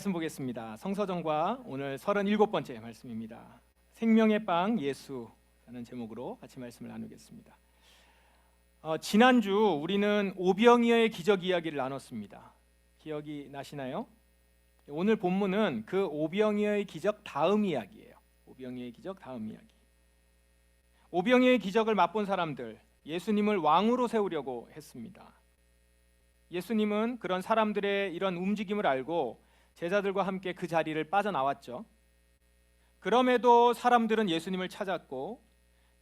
말씀 보겠습니다. 성서정과 오늘 37번째 말씀입니다. 생명의 빵 예수라는 제목으로 같이 말씀을 나누겠습니다. 지난주 우리는 오병이어의 기적 이야기를 나눴습니다. 기억이 나시나요? 오늘 본문은 그 오병이어의 기적 다음 이야기예요. 오병이어의 기적 다음 이야기. 오병이어의 기적을 맛본 사람들, 예수님을 왕으로 세우려고 했습니다. 예수님은 그런 사람들의 이런 움직임을 알고 제자들과 함께 그 자리를 빠져나왔죠. 그럼에도 사람들은 예수님을 찾았고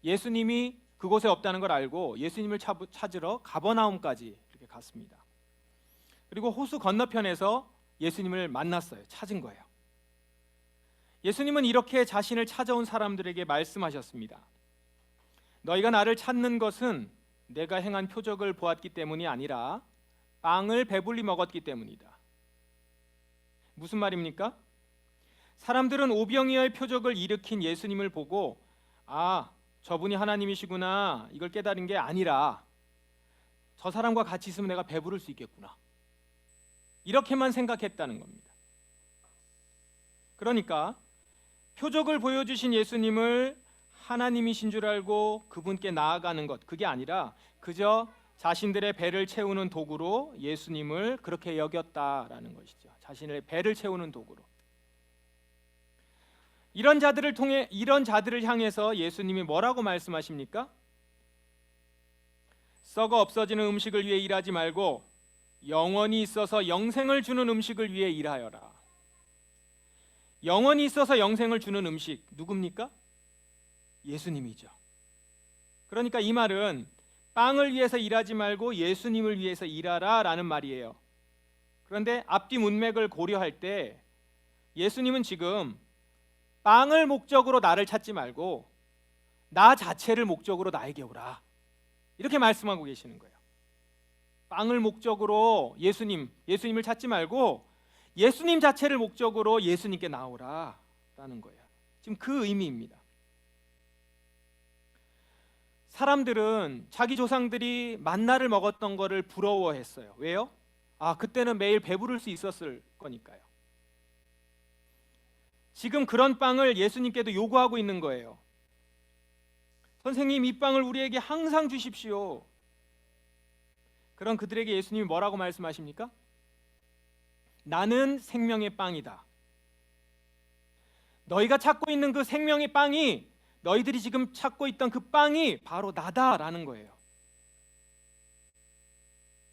예수님이 그곳에 없다는 걸 알고 예수님을 찾으러 가버나움까지 이렇게 갔습니다. 그리고 호수 건너편에서 예수님을 만났어요. 찾은 거예요. 예수님은 이렇게 자신을 찾아온 사람들에게 말씀하셨습니다. 너희가 나를 찾는 것은 내가 행한 표적을 보았기 때문이 아니라 빵을 배불리 먹었기 때문이다. 무슨 말입니까? 사람들은 오병이어의 표적을 일으킨 예수님을 보고 저분이 하나님이시구나 이걸 깨달은 게 아니라 저 사람과 같이 있으면 내가 배부를 수 있겠구나 이렇게만 생각했다는 겁니다. 그러니까 표적을 보여주신 예수님을 하나님이신 줄 알고 그분께 나아가는 것, 그게 아니라 그저 자신들의 배를 채우는 도구로 예수님을 그렇게 여겼다라는 것이죠. 자신의 배를 채우는 도구로. 이런 자들을 향해서 예수님이 뭐라고 말씀하십니까? 썩어 없어지는 음식을 위해 일하지 말고 영원히 있어서 영생을 주는 음식을 위해 일하여라. 영원히 있어서 영생을 주는 음식 누굽니까? 예수님이죠. 그러니까 이 말은 빵을 위해서 일하지 말고 예수님을 위해서 일하라 라는 말이에요. 그런데 앞뒤 문맥을 고려할 때 예수님은 지금 빵을 목적으로 나를 찾지 말고 나 자체를 목적으로 나에게 오라 이렇게 말씀하고 계시는 거예요. 빵을 목적으로 예수님을 찾지 말고 예수님 자체를 목적으로 예수님께 나오라 라는 거예요. 지금 그 의미입니다. 사람들은 자기 조상들이 만나를 먹었던 거를 부러워했어요. 왜요? 그때는 매일 배부를 수 있었을 거니까요. 지금 그런 빵을 예수님께도 요구하고 있는 거예요. 선생님, 이 빵을 우리에게 항상 주십시오. 그런 그들에게 예수님이 뭐라고 말씀하십니까? 나는 생명의 빵이다. 너희가 찾고 있는 그 생명의 빵이, 너희들이 지금 찾고 있던 그 빵이 바로 나다라는 거예요.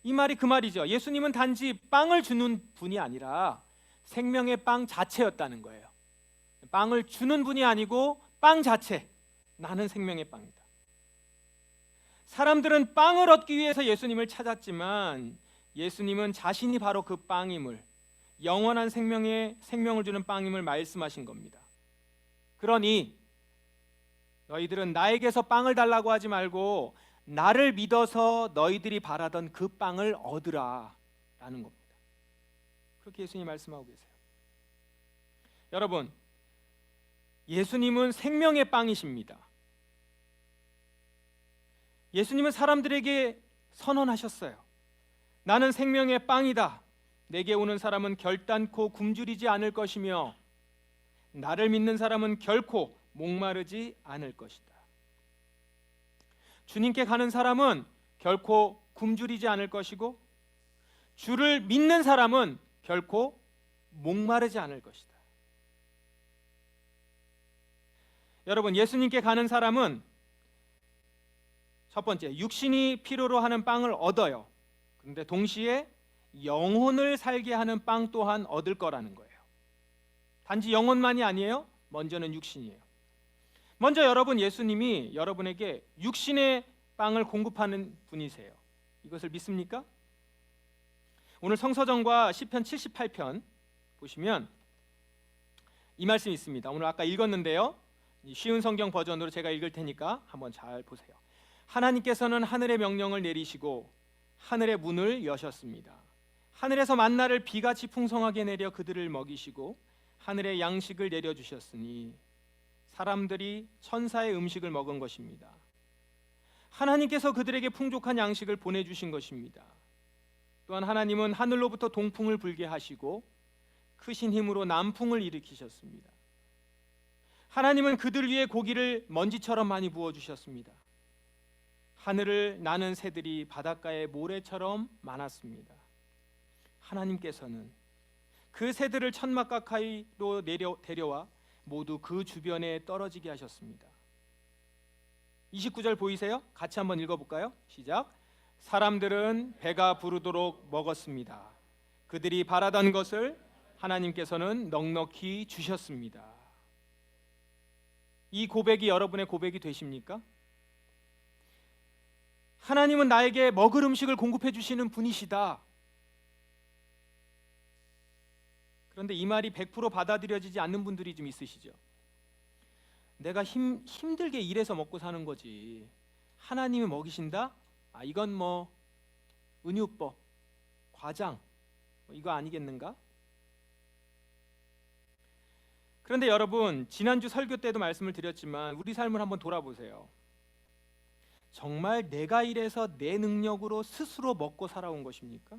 이 말이 그 말이죠. 예수님은 단지 빵을 주는 분이 아니라 생명의 빵 자체였다는 거예요. 빵을 주는 분이 아니고 빵 자체, 나는 생명의 빵이다. 사람들은 빵을 얻기 위해서 예수님을 찾았지만 예수님은 자신이 바로 그 빵임을, 영원한 생명을 주는 빵임을 말씀하신 겁니다. 그러니 너희들은 나에게서 빵을 달라고 하지 말고 나를 믿어서 너희들이 바라던 그 빵을 얻으라 라는 겁니다. 그렇게 예수님이 말씀하고 계세요. 여러분, 예수님은 생명의 빵이십니다. 예수님은 사람들에게 선언하셨어요. 나는 생명의 빵이다. 내게 오는 사람은 결단코 굶주리지 않을 것이며 나를 믿는 사람은 결코 목마르지 않을 것이다. 주님께 가는 사람은 결코 굶주리지 않을 것이고 주를 믿는 사람은 결코 목마르지 않을 것이다. 여러분, 예수님께 가는 사람은 첫 번째, 육신이 필요로 하는 빵을 얻어요. 그런데 동시에 영혼을 살게 하는 빵 또한 얻을 거라는 거예요. 단지 영혼만이 아니에요. 먼저는 육신이에요. 먼저 여러분, 예수님이 여러분에게 육신의 빵을 공급하는 분이세요. 이것을 믿습니까? 오늘 성서정과 시편 78편 보시면 이 말씀이 있습니다. 오늘 아까 읽었는데요. 쉬운 성경 버전으로 제가 읽을 테니까 한번 잘 보세요. 하나님께서는 하늘의 명령을 내리시고 하늘의 문을 여셨습니다. 하늘에서 만나를 비같이 풍성하게 내려 그들을 먹이시고 하늘의 양식을 내려주셨으니 사람들이 천사의 음식을 먹은 것입니다. 하나님께서 그들에게 풍족한 양식을 보내주신 것입니다. 또한 하나님은 하늘로부터 동풍을 불게 하시고 크신 힘으로 남풍을 일으키셨습니다. 하나님은 그들 위에 고기를 먼지처럼 많이 부어주셨습니다. 하늘을 나는 새들이 바닷가의 모래처럼 많았습니다. 하나님께서는 그 새들을 천막 가까이로 데려와 모두 그 주변에 떨어지게 하셨습니다. 29절 보이세요? 같이 한번 읽어볼까요? 시작. 사람들은 배가 부르도록 먹었습니다. 그들이 바라던 것을 하나님께서는 넉넉히 주셨습니다. 이 고백이 여러분의 고백이 되십니까? 하나님은 나에게 먹을 음식을 공급해 주시는 분이시다. 그런데 이 말이 100% 받아들여지지 않는 분들이 좀 있으시죠. 내가 힘들게 일해서 먹고 사는 거지, 하나님이 먹이신다? 이건 뭐 은유법, 과장, 이거 아니겠는가? 그런데 여러분, 지난주 설교 때도 말씀을 드렸지만 우리 삶을 한번 돌아보세요. 정말 내가 일해서 내 능력으로 스스로 먹고 살아온 것입니까?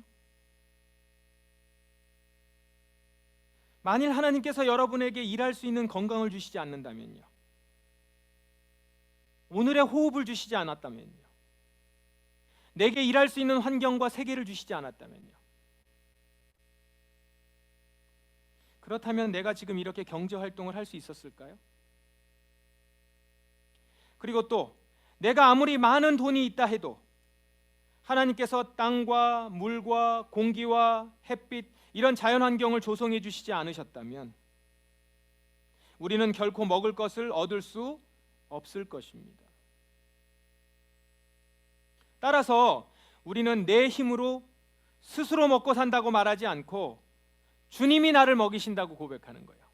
만일 하나님께서 여러분에게 일할 수 있는 건강을 주시지 않는다면요, 오늘의 호흡을 주시지 않았다면요, 내게 일할 수 있는 환경과 세계를 주시지 않았다면요, 그렇다면 내가 지금 이렇게 경제 활동을 할 수 있었을까요? 그리고 또 내가 아무리 많은 돈이 있다 해도 하나님께서 땅과 물과 공기와 햇빛, 이런 자연 환경을 조성해 주시지 않으셨다면 우리는 결코 먹을 것을 얻을 수 없을 것입니다. 따라서 우리는 내 힘으로 스스로 먹고 산다고 말하지 않고 주님이 나를 먹이신다고 고백하는 거예요.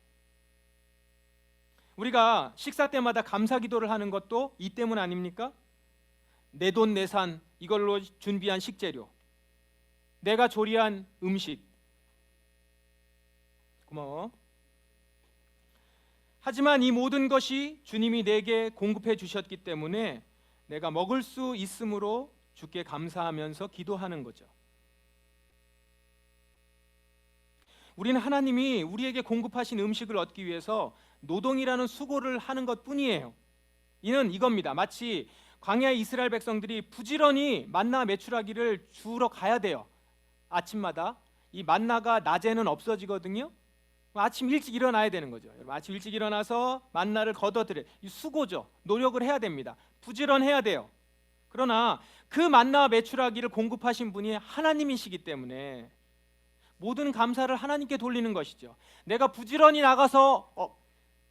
우리가 식사 때마다 감사 기도를 하는 것도 이 때문 아닙니까? 내 돈 내산, 이걸로 준비한 식재료, 내가 조리한 음식, 고마워. 하지만 이 모든 것이 주님이 내게 공급해 주셨기 때문에 내가 먹을 수 있으므로 주께 감사하면서 기도하는 거죠. 우리는 하나님이 우리에게 공급하신 음식을 얻기 위해서 노동이라는 수고를 하는 것뿐이에요. 이는 이겁니다. 마치 광야의 이스라엘 백성들이 부지런히 만나 메추라기를 주우러 가야 돼요. 아침마다. 이 만나가 낮에는 없어지거든요. 아침 일찍 일어나야 되는 거죠. 아침 일찍 일어나서 만나를 걷어들여요. 이 수고죠. 노력을 해야 됩니다. 부지런해야 돼요. 그러나 그 만나 메추라기를 공급하신 분이 하나님이시기 때문에 모든 감사를 하나님께 돌리는 것이죠. 내가 부지런히 나가서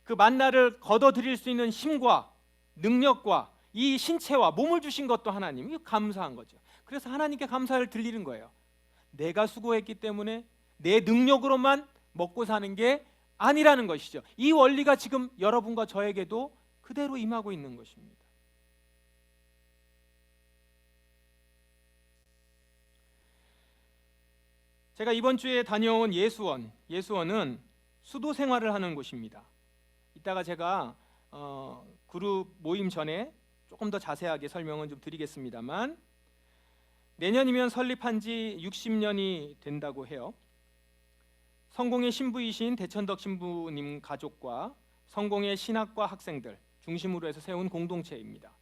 그 만나를 걷어들일 수 있는 힘과 능력과 이 신체와 몸을 주신 것도 하나님, 이거 감사한 거죠. 그래서 하나님께 감사를 드리는 거예요. 내가 수고했기 때문에 내 능력으로만 먹고 사는 게 아니라는 것이죠. 이 원리가 지금 여러분과 저에게도 그대로 임하고 있는 것입니다. 제가 이번 주에 다녀온 예수원은 수도 생활을 하는 곳입니다. 이따가 제가 그룹 모임 전에 조금 더 자세하게 설명은 좀 드리겠습니다만, 내년이면 설립한 지 60년이 된다고 해요. 성공의 신부이신 대천덕 신부님 가족과 성공의 신학과 학생들 중심으로 해서 세운 공동체입니다.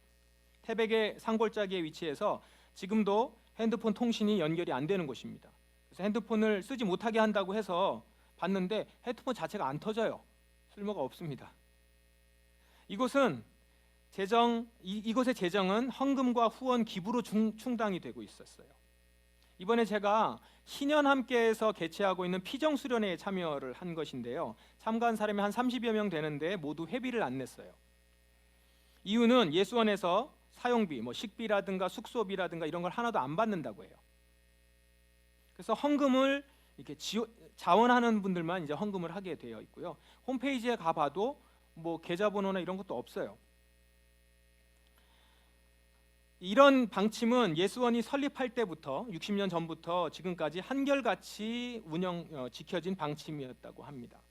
태백의 산골짜기에 위치해서 지금도 핸드폰 통신이 연결이 안 되는 곳입니다. 그래서 핸드폰을 쓰지 못하게 한다고 해서 봤는데 핸드폰 자체가 안 터져요. 쓸모가 없습니다. 이곳은 이곳의 재정은 헌금과 후원 기부로 충당이 되고 있었어요. 이번에 제가 신년함께에서 개최하고 있는 피정수련회에 참여를 한 것인데요. 참가한 사람이 한 30여 명 되는데 모두 회비를 안 냈어요. 이유는 예수원에서 사용비, 식비라든가 숙소비라든가 이런 걸 하나도 안 받는다고 해요. 그래서 헌금을 이렇게 자원하는 분들만 이제 헌금을 하게 되어 있고요. 홈페이지에 가봐도 계좌번호나 이런 것도 없어요. 이런 방침은 예수원이 설립할 때부터 60년 전부터 지금까지 한결같이 지켜진 방침이었다고 합니다.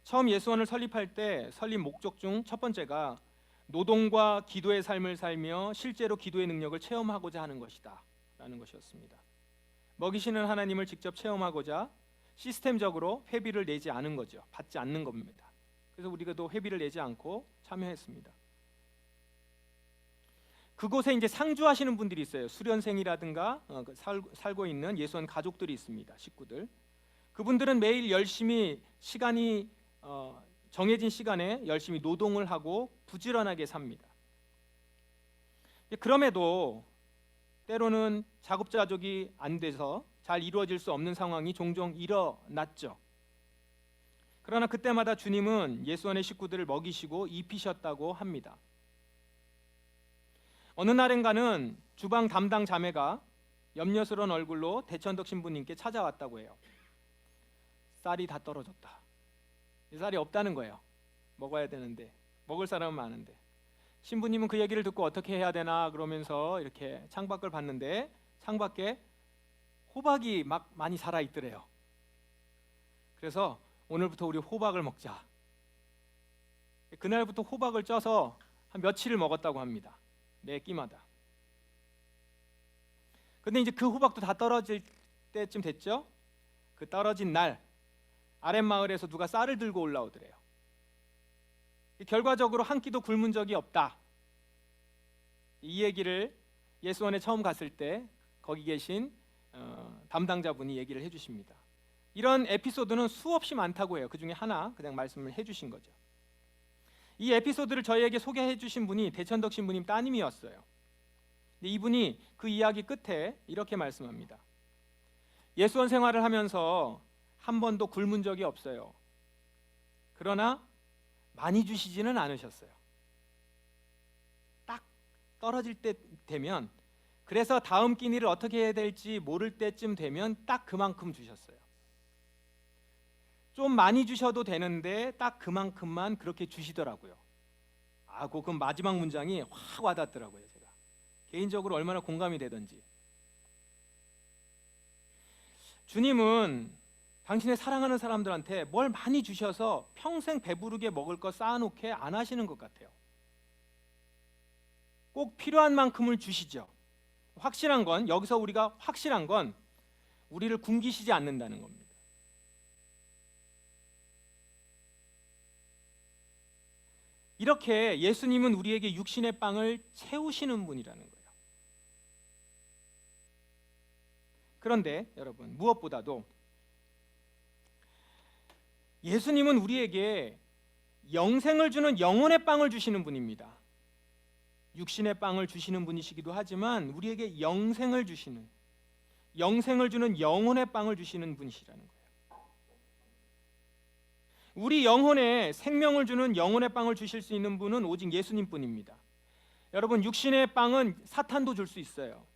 처음 예수원을 설립할 때 설립 목적 중 첫 번째가 노동과 기도의 삶을 살며 실제로 기도의 능력을 체험하고자 하는 것이다 라는 것이었습니다. 먹이시는 하나님을 직접 체험하고자 시스템적으로 회비를 내지 않은 거죠. 받지 않는 겁니다. 그래서 우리가도 회비를 내지 않고 참여했습니다. 그곳에 이제 상주하시는 분들이 있어요. 수련생이라든가 살고 있는 예수원 가족들이 있습니다. 식구들. 그분들은 매일 열심히 시간이 정해진 시간에 열심히 노동을 하고 부지런하게 삽니다. 그럼에도 때로는 자급자족이 안 돼서 잘 이루어질 수 없는 상황이 종종 일어났죠. 그러나 그때마다 주님은 예수원의 식구들을 먹이시고 입히셨다고 합니다. 어느 날인가는 주방 담당 자매가 염려스러운 얼굴로 대천덕 신부님께 찾아왔다고 해요. 쌀이 다 떨어졌다. 쌀이 없다는 거예요. 먹어야 되는데, 먹을 사람은 많은데. 신부님은 그 얘기를 듣고 어떻게 해야 되나 그러면서 이렇게 창밖을 봤는데 창밖에 호박이 막 많이 살아 있더래요. 그래서 오늘부터 우리 호박을 먹자. 그날부터 호박을 쪄서 한 며칠을 먹었다고 합니다. 매 끼마다. 근데 이제 그 호박도 다 떨어질 때쯤 됐죠. 그 떨어진 날 아랫마을에서 누가 쌀을 들고 올라오더래요. 결과적으로 한 끼도 굶은 적이 없다. 이 얘기를 예수원에 처음 갔을 때 거기 계신 담당자분이 얘기를 해주십니다. 이런 에피소드는 수없이 많다고 해요. 그 중에 하나 그냥 말씀을 해주신 거죠. 이 에피소드를 저희에게 소개해 주신 분이 대천덕 신부님 따님이었어요. 근데 이분이 그 이야기 끝에 이렇게 말씀합니다. 예수원 생활을 하면서 한 번도 굶은 적이 없어요. 그러나 많이 주시지는 않으셨어요. 딱 떨어질 때 되면, 그래서 다음 끼니를 어떻게 해야 될지 모를 때쯤 되면 딱 그만큼 주셨어요. 좀 많이 주셔도 되는데 딱 그만큼만 그렇게 주시더라고요. 그 마지막 문장이 확 와닿더라고요. 제가 개인적으로 얼마나 공감이 되던지. 주님은 당신의 사랑하는 사람들한테 뭘 많이 주셔서 평생 배부르게 먹을 거 쌓아놓게 안 하시는 것 같아요. 꼭 필요한 만큼을 주시죠. 확실한 건, 여기서 우리가 확실한 건 우리를 굶기시지 않는다는 겁니다. 이렇게 예수님은 우리에게 육신의 빵을 채우시는 분이라는 거예요. 그런데 여러분, 무엇보다도 예수님은 우리에게 영생을 주는 영혼의 빵을 주시는 분입니다. 육신의 빵을 주시는 분이시기도 하지만 우리에게 영생을 주는 영혼의 빵을 주시는 분이시라는 거예요. 우리 영혼에 생명을 주는 영혼의 빵을 주실 수 있는 분은 오직 예수님뿐입니다. 여러분, 육신의 빵은 사탄도 줄 수 있어요.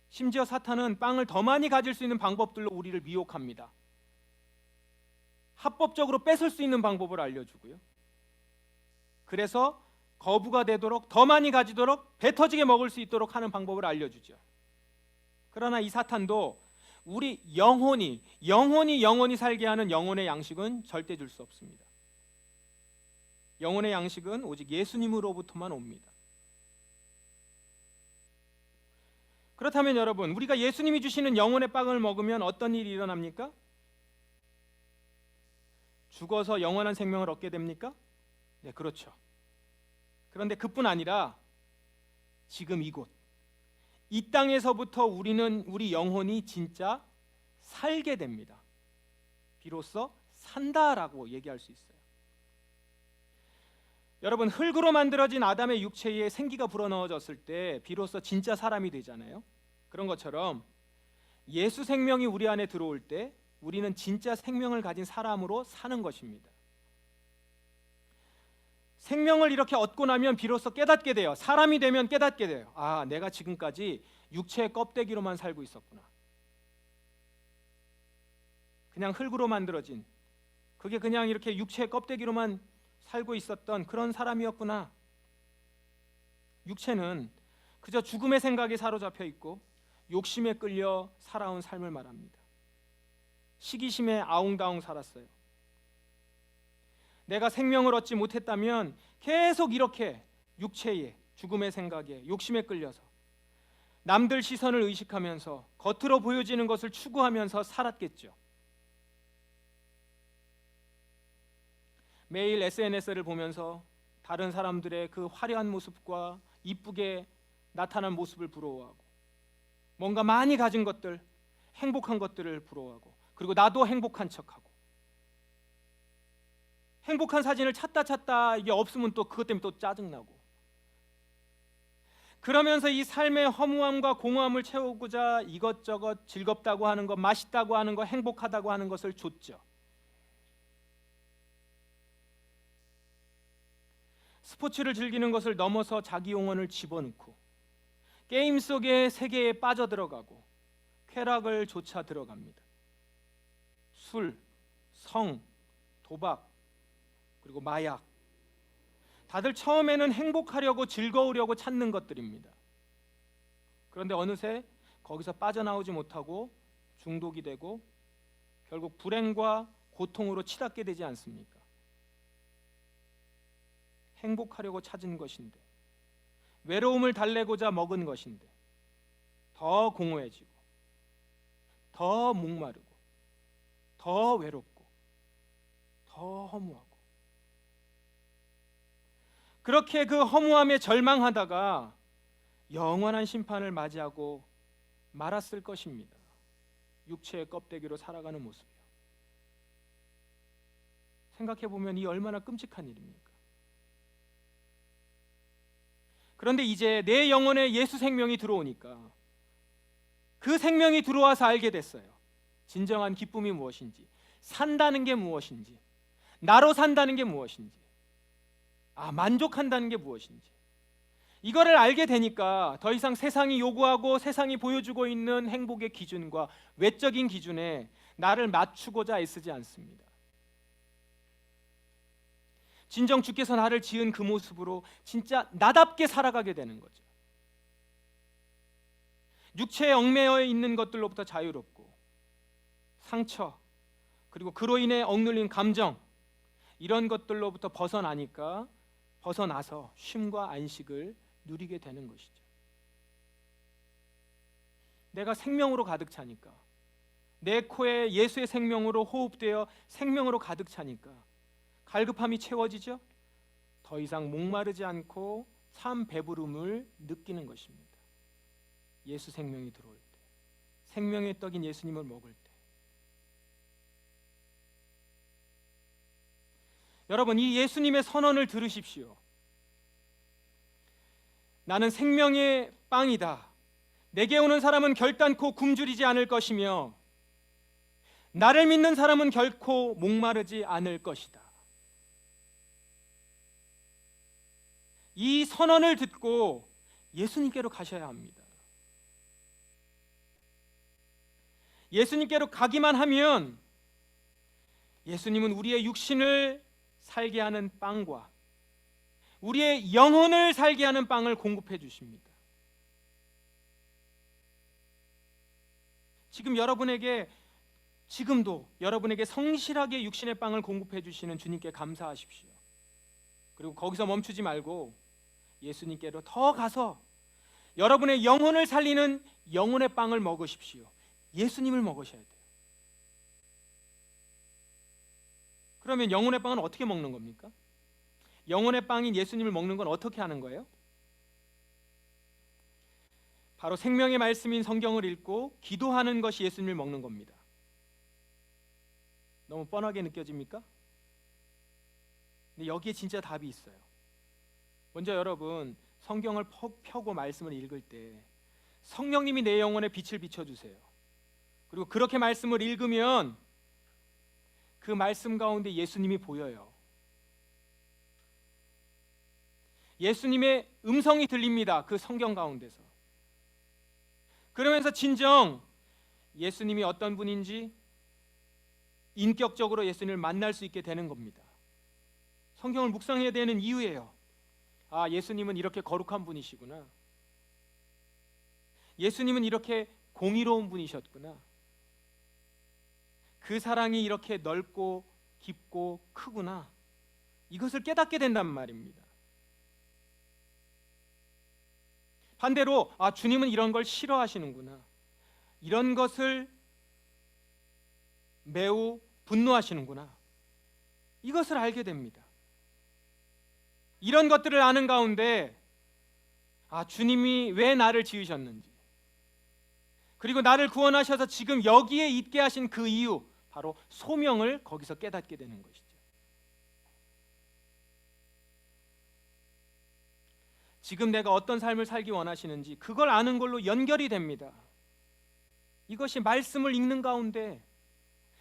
심지어 사탄은 빵을 더 많이 가질 수 있는 방법들로 우리를 미혹합니다. 합법적으로 뺏을 수 있는 방법을 알려주고요. 그래서 거부가 되도록, 더 많이 가지도록, 배 터지게 먹을 수 있도록 하는 방법을 알려주죠. 그러나 이 사탄도 우리 영혼이 살게 하는 영혼의 양식은 절대 줄 수 없습니다. 영혼의 양식은 오직 예수님으로부터만 옵니다. 그렇다면 여러분, 우리가 예수님이 주시는 영혼의 빵을 먹으면 어떤 일이 일어납니까? 죽어서 영원한 생명을 얻게 됩니까? 네, 그렇죠. 그런데 그뿐 아니라 지금 이곳, 이 땅에서부터 우리 영혼이 진짜 살게 됩니다. 비로소 산다라고 얘기할 수 있어요. 여러분, 흙으로 만들어진 아담의 육체에 생기가 불어넣어졌을 때 비로소 진짜 사람이 되잖아요. 그런 것처럼 예수 생명이 우리 안에 들어올 때 우리는 진짜 생명을 가진 사람으로 사는 것입니다. 생명을 이렇게 얻고 나면 비로소 깨닫게 돼요. 사람이 되면 깨닫게 돼요. 내가 지금까지 육체의 껍데기로만 살고 있었구나. 그냥 흙으로 만들어진, 그게 그냥 이렇게 육체의 껍데기로만 살고 있었던 그런 사람이었구나. 육체는 그저 죽음의 생각에 사로잡혀 있고 욕심에 끌려 살아온 삶을 말합니다. 시기심에 아웅다웅 살았어요. 내가 생명을 얻지 못했다면 계속 이렇게 육체에, 죽음의 생각에, 욕심에 끌려서 남들 시선을 의식하면서 겉으로 보여지는 것을 추구하면서 살았겠죠. 매일 SNS를 보면서 다른 사람들의 그 화려한 모습과 이쁘게 나타난 모습을 부러워하고, 뭔가 많이 가진 것들, 행복한 것들을 부러워하고, 그리고 나도 행복한 척하고, 행복한 사진을 찾다 이게 없으면 또 그것 때문에 또 짜증나고, 그러면서 이 삶의 허무함과 공허함을 채우고자 이것저것 즐겁다고 하는 것, 맛있다고 하는 것, 행복하다고 하는 것을 줬죠. 스포츠를 즐기는 것을 넘어서 자기 영혼을 집어넣고, 게임 속의 세계에 빠져들어가고 쾌락을 쫓아 들어갑니다. 술, 성, 도박, 그리고 마약, 다들 처음에는 행복하려고 즐거우려고 찾는 것들입니다. 그런데 어느새 거기서 빠져나오지 못하고 중독이 되고 결국 불행과 고통으로 치닫게 되지 않습니까? 행복하려고 찾은 것인데, 외로움을 달래고자 먹은 것인데 더 공허해지고, 더 목마르고, 더 외롭고, 더 허무하고, 그렇게 그 허무함에 절망하다가 영원한 심판을 맞이하고 말았을 것입니다. 육체의 껍데기로 살아가는 모습이요. 생각해보면 이 얼마나 끔찍한 일입니까? 그런데 이제 내 영혼에 예수 생명이 들어오니까 그 생명이 들어와서 알게 됐어요. 진정한 기쁨이 무엇인지, 산다는 게 무엇인지, 나로 산다는 게 무엇인지, 만족한다는 게 무엇인지, 이거를 알게 되니까 더 이상 세상이 요구하고 세상이 보여주고 있는 행복의 기준과 외적인 기준에 나를 맞추고자 애쓰지 않습니다. 진정 주께서 나를 지은 그 모습으로 진짜 나답게 살아가게 되는 거죠. 육체에 얽매여 있는 것들로부터 자유롭고, 상처, 그리고 그로 인해 억눌린 감정, 이런 것들로부터 벗어나서 쉼과 안식을 누리게 되는 것이죠. 내가 생명으로 가득 차니까, 내 코에 예수의 생명으로 호흡되어 생명으로 가득 차니까 갈급함이 채워지죠. 더 이상 목마르지 않고 참 배부름을 느끼는 것입니다. 예수 생명이 들어올 때, 생명의 떡인 예수님을 먹을 때. 여러분, 이 예수님의 선언을 들으십시오. 나는 생명의 빵이다. 내게 오는 사람은 결단코 굶주리지 않을 것이며 나를 믿는 사람은 결코 목마르지 않을 것이다. 이 선언을 듣고 예수님께로 가셔야 합니다. 예수님께로 가기만 하면 예수님은 우리의 육신을 살게 하는 빵과 우리의 영혼을 살게 하는 빵을 공급해 주십니다. 지금도 여러분에게 성실하게 육신의 빵을 공급해 주시는 주님께 감사하십시오. 그리고 거기서 멈추지 말고 예수님께로 더 가서 여러분의 영혼을 살리는 영혼의 빵을 먹으십시오. 예수님을 먹으셔야 돼요. 그러면 영혼의 빵은 어떻게 먹는 겁니까? 영혼의 빵인 예수님을 먹는 건 어떻게 하는 거예요? 바로 생명의 말씀인 성경을 읽고 기도하는 것이 예수님을 먹는 겁니다. 너무 뻔하게 느껴집니까? 근데 여기에 진짜 답이 있어요. 먼저 여러분, 성경을 펴고 말씀을 읽을 때 성령님이 내 영혼에 빛을 비춰주세요. 그리고 그렇게 말씀을 읽으면 그 말씀 가운데 예수님이 보여요. 예수님의 음성이 들립니다. 그 성경 가운데서. 그러면서 진정 예수님이 어떤 분인지 인격적으로 예수님을 만날 수 있게 되는 겁니다. 성경을 묵상해야 되는 이유예요. 예수님은 이렇게 거룩한 분이시구나. 예수님은 이렇게 공의로운 분이셨구나. 그 사랑이 이렇게 넓고 깊고 크구나. 이것을 깨닫게 된단 말입니다. 반대로 주님은 이런 걸 싫어하시는구나. 이런 것을 매우 분노하시는구나. 이것을 알게 됩니다. 이런 것들을 아는 가운데 주님이 왜 나를 지으셨는지, 그리고 나를 구원하셔서 지금 여기에 있게 하신 그 이유, 바로 소명을 거기서 깨닫게 되는 것이죠. 지금 내가 어떤 삶을 살기 원하시는지 그걸 아는 걸로 연결이 됩니다. 이것이 말씀을 읽는 가운데,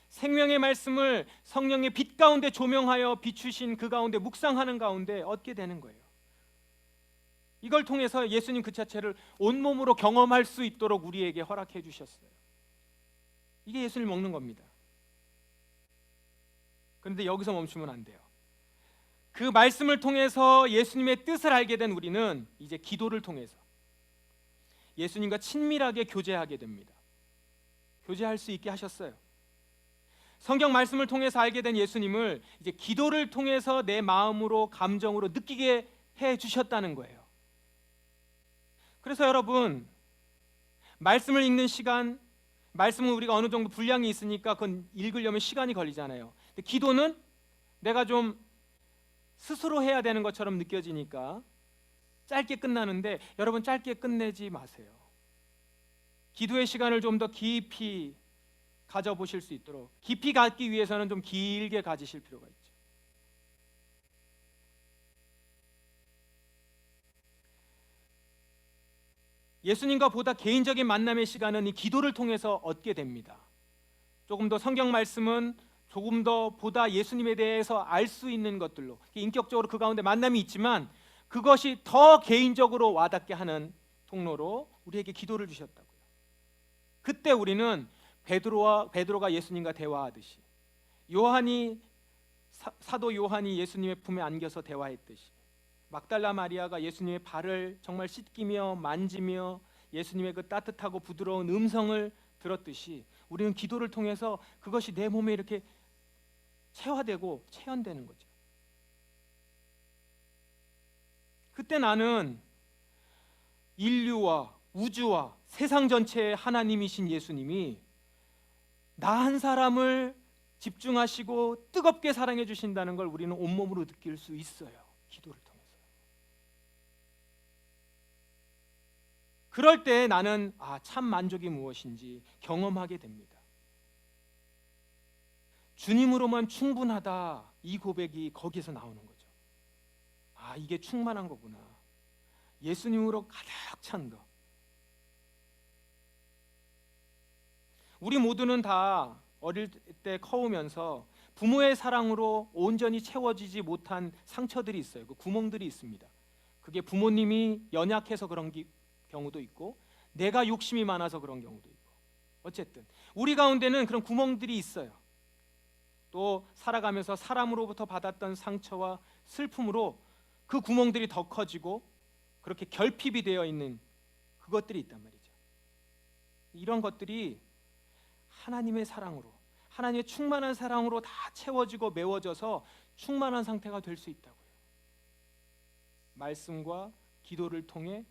생명의 말씀을 성령의 빛 가운데 조명하여 비추신 그 가운데 묵상하는 가운데 얻게 되는 거예요. 이걸 통해서 예수님 그 자체를 온몸으로 경험할 수 있도록 우리에게 허락해 주셨어요. 이게 예수를 먹는 겁니다. 그런데 여기서 멈추면 안 돼요. 그 말씀을 통해서 예수님의 뜻을 알게 된 우리는 이제 기도를 통해서 예수님과 친밀하게 교제하게 됩니다. 교제할 수 있게 하셨어요. 성경 말씀을 통해서 알게 된 예수님을 이제 기도를 통해서 내 마음으로, 감정으로 느끼게 해 주셨다는 거예요. 그래서 여러분, 말씀을 읽는 시간, 말씀은 우리가 어느 정도 분량이 있으니까 그건 읽으려면 시간이 걸리잖아요. 근데 기도는 내가 좀 스스로 해야 되는 것처럼 느껴지니까 짧게 끝나는데, 여러분 짧게 끝내지 마세요. 기도의 시간을 좀 더 깊이 가져보실 수 있도록, 깊이 갖기 위해서는 좀 길게 가지실 필요가 있죠. 예수님과 보다 개인적인 만남의 시간은 이 기도를 통해서 얻게 됩니다. 조금 더 성경 말씀은 조금 더 보다 예수님에 대해서 알 수 있는 것들로, 인격적으로 그 가운데 만남이 있지만 그것이 더 개인적으로 와닿게 하는 통로로 우리에게 기도를 주셨다고요. 그때 우리는 베드로가 예수님과 대화하듯이, 사도 요한이 예수님의 품에 안겨서 대화했듯이, 막달라 마리아가 예수님의 발을 정말 씻기며 만지며 예수님의 그 따뜻하고 부드러운 음성을 들었듯이, 우리는 기도를 통해서 그것이 내 몸에 이렇게 체화되고 체현되는 거죠. 그때 나는 인류와 우주와 세상 전체의 하나님이신 예수님이 나 한 사람을 집중하시고 뜨겁게 사랑해 주신다는 걸 우리는 온몸으로 느낄 수 있어요. 기도를 통해서. 그럴 때 나는 참 만족이 무엇인지 경험하게 됩니다. 주님으로만 충분하다, 이 고백이 거기서 나오는 거죠. 이게 충만한 거구나. 예수님으로 가득 찬 것. 우리 모두는 다 어릴 때 커오면서 부모의 사랑으로 온전히 채워지지 못한 상처들이 있어요. 그 구멍들이 있습니다. 그게 부모님이 연약해서 그런 경우도 있고, 내가 욕심이 많아서 그런 경우도 있고, 어쨌든 우리 가운데는 그런 구멍들이 있어요. 또 살아가면서 사람으로부터 받았던 상처와 슬픔으로 그 구멍들이 더 커지고 그렇게 결핍이 되어 있는 그것들이 있단 말이죠. 이런 것들이 하나님의 사랑으로, 하나님의 충만한 사랑으로 다 채워지고 메워져서 충만한 상태가 될 수 있다고요. 말씀과 기도를 통해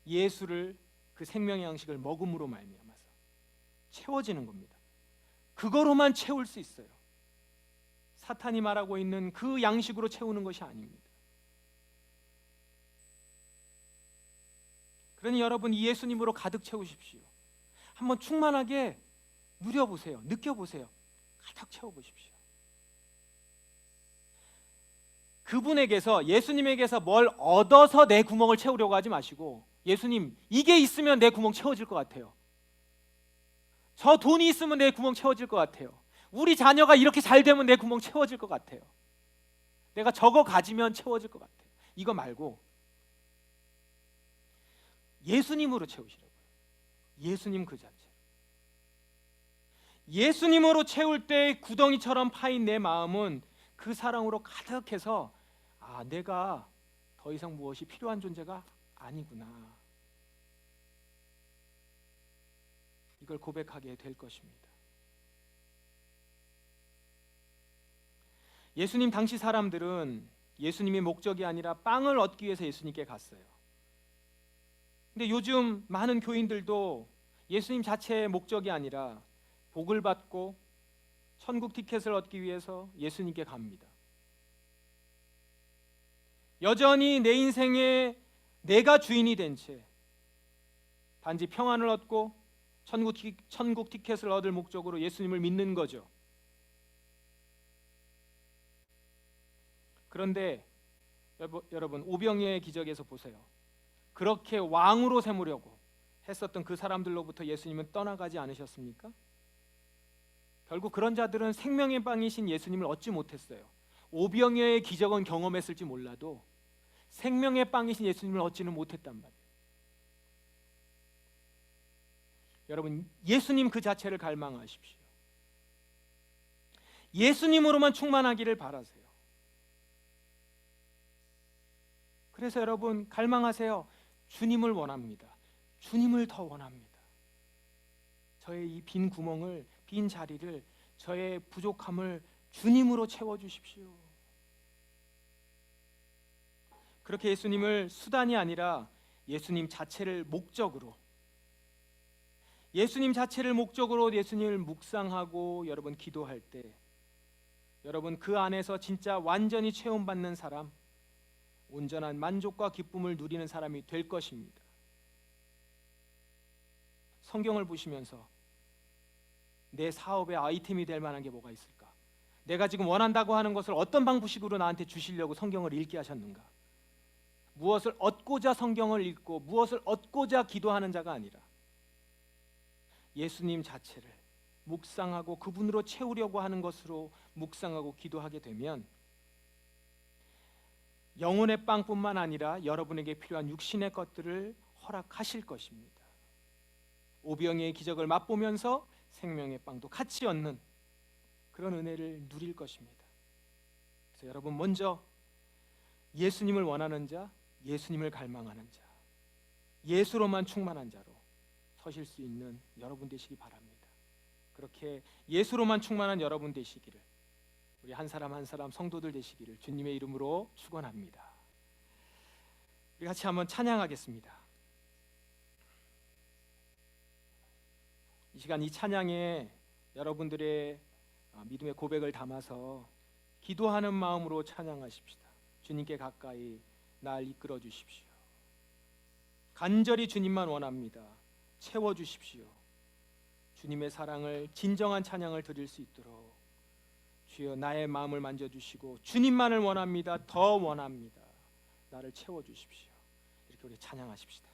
예수를, 그 생명의 양식을 먹음으로 말미암아서 채워지는 겁니다. 그거로만 채울 수 있어요. 사탄이 말하고 있는 그 양식으로 채우는 것이 아닙니다. 그러니 여러분, 이 예수님으로 가득 채우십시오. 한번 충만하게 누려보세요. 느껴보세요. 가득 채워보십시오. 그분에게서, 예수님에게서 뭘 얻어서 내 구멍을 채우려고 하지 마시고, 예수님, 이게 있으면 내 구멍 채워질 것 같아요. 저 돈이 있으면 내 구멍 채워질 것 같아요. 우리 자녀가 이렇게 잘 되면 내 구멍 채워질 것 같아요. 내가 저거 가지면 채워질 것 같아요. 이거 말고 예수님으로 채우시라고요. 예수님 그 자체. 예수님으로 채울 때 구덩이처럼 파인 내 마음은 그 사랑으로 가득해서 내가 더 이상 무엇이 필요한 존재가 아니구나, 이걸 고백하게 될 것입니다. 예수님 당시 사람들은 예수님의 목적이 아니라 빵을 얻기 위해서 예수님께 갔어요. 근데 요즘 많은 교인들도 예수님 자체의 목적이 아니라 복을 받고 천국 티켓을 얻기 위해서 예수님께 갑니다. 여전히 내 인생에 내가 주인이 된 채 단지 평안을 얻고 천국 티켓을 얻을 목적으로 예수님을 믿는 거죠. 그런데 여러분, 오병이어의 기적에서 보세요. 그렇게 왕으로 세우려고 했었던 그 사람들로부터 예수님은 떠나가지 않으셨습니까? 결국 그런 자들은 생명의 빵이신 예수님을 얻지 못했어요. 오병이어의 기적은 경험했을지 몰라도 생명의 빵이신 예수님을 얻지는 못했단 말이에요. 여러분, 예수님 그 자체를 갈망하십시오. 예수님으로만 충만하기를 바라세요. 그래서 여러분, 갈망하세요. 주님을 원합니다. 주님을 더 원합니다. 저의 이 빈 구멍을, 빈 자리를, 저의 부족함을 주님으로 채워주십시오. 그렇게 예수님을 수단이 아니라 예수님 자체를 목적으로, 예수님을 묵상하고 여러분 기도할 때, 여러분 그 안에서 진짜 완전히 체험받는 사람, 온전한 만족과 기쁨을 누리는 사람이 될 것입니다. 성경을 보시면서 내 사업의 아이템이 될 만한 게 뭐가 있을까? 내가 지금 원한다고 하는 것을 어떤 방식으로 나한테 주시려고 성경을 읽게 하셨는가? 무엇을 얻고자 성경을 읽고 무엇을 얻고자 기도하는 자가 아니라 예수님 자체를 묵상하고 그분으로 채우려고 하는 것으로 묵상하고 기도하게 되면 영혼의 빵뿐만 아니라 여러분에게 필요한 육신의 것들을 허락하실 것입니다. 오병이의 기적을 맛보면서 생명의 빵도 같이 얻는 그런 은혜를 누릴 것입니다. 그래서 여러분, 먼저 예수님을 원하는 자, 예수님을 갈망하는 자, 예수로만 충만한 자로 서실 수 있는 여러분 되시기 바랍니다. 그렇게 예수로만 충만한 여러분 되시기를, 우리 한 사람 한 사람 성도들 되시기를 주님의 이름으로 축원합니다. 우리 같이 한번 찬양하겠습니다. 이 시간 이 찬양에 여러분들의 믿음의 고백을 담아서 기도하는 마음으로 찬양하십시다. 주님께 가까이 날 이끌어 주십시오. 간절히 주님만 원합니다. 채워 주십시오. 주님의 사랑을, 진정한 찬양을 드릴 수 있도록 주여 나의 마음을 만져주시고 주님만을 원합니다. 더 원합니다. 나를 채워 주십시오. 이렇게 우리 찬양하십시다.